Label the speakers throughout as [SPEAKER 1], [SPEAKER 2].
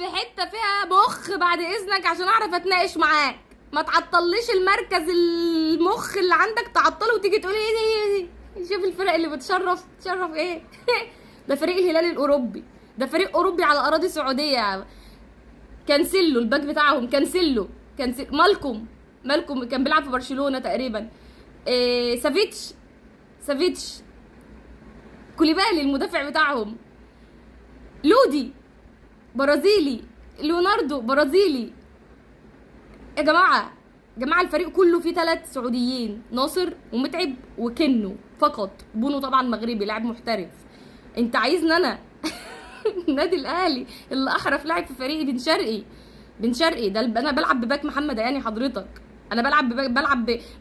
[SPEAKER 1] في حته فيها مخ بعد اذنك عشان اعرف اتناقش معاك. ما تعطليش المركز المخ اللي عندك، تعطله وتيجي تقولي ايه. شوف الفرق اللي بتشرف، تشرف ايه؟ ده فريق الهلال الاوروبي، ده فريق اوروبي على اراضي سعوديه. كانسيلو الباك بتاعهم، كانسيلو مالكم كان بيلعب في برشلونه تقريبا. سافيتش كوليبالي المدافع بتاعهم، لودي برازيلي، ليوناردو برازيلي. يا جماعه الفريق كله فيه 3 سعوديين، ناصر ومتعب وكنو فقط. بونو طبعا مغربي لاعب محترف. انت عايزني انا النادي الاهلي اللي احرف لاعب في فريقي بن شرقي ده انا بلعب بباك محمد يعني حضرتك. انا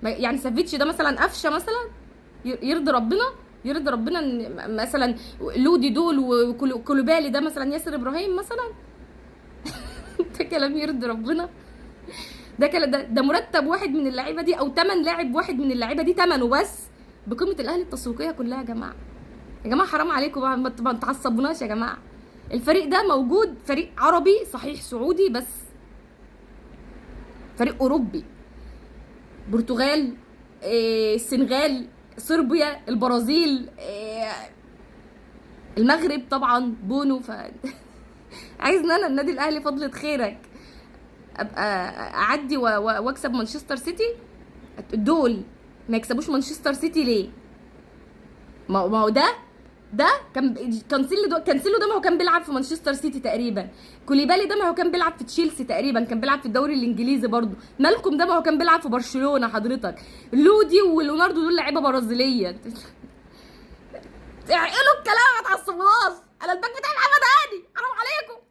[SPEAKER 1] يعني سافيتش ده مثلا قفشه مثلا يرضي ربنا ان مثلا لودي دول وكولوبالي ده مثلا ياسر ابراهيم مثلا. ده كلام يرضي ربنا؟ ده مرتب واحد من اللعيبه دي او تمن لاعب واحد من اللعيبه دي تمنه بس بقيمه الاهلي التسويقيه كلها. يا جماعه حرام عليكم ما تعصبوناش يا جماعه. الفريق ده موجود فريق عربي صحيح سعودي بس فريق اوروبي. برتغال، السنغال، صربيا، البرازيل، المغرب طبعا بونو. عايزني انا النادي الاهلي فضلة خيرك ابقى اعدي واكسب مانشستر سيتي؟ دول ما يكسبوش مانشستر سيتي ليه؟ ما هو ده كانسيلو ده ما هو كان بيلعب في مانشستر سيتي تقريبا. كوليبالي ده ما هو كان بيلعب في تشيلسي تقريبا، كان بيلعب في الدوري الانجليزي برضو. مالكم ده ما هو كان بيلعب في برشلونة حضرتك. لودي وليوناردو دول لعيبه برازيليه. اعقلوا الكلام ما تعصبوناش. انا الباك بتاعي محمد هاني، حرام عليكم.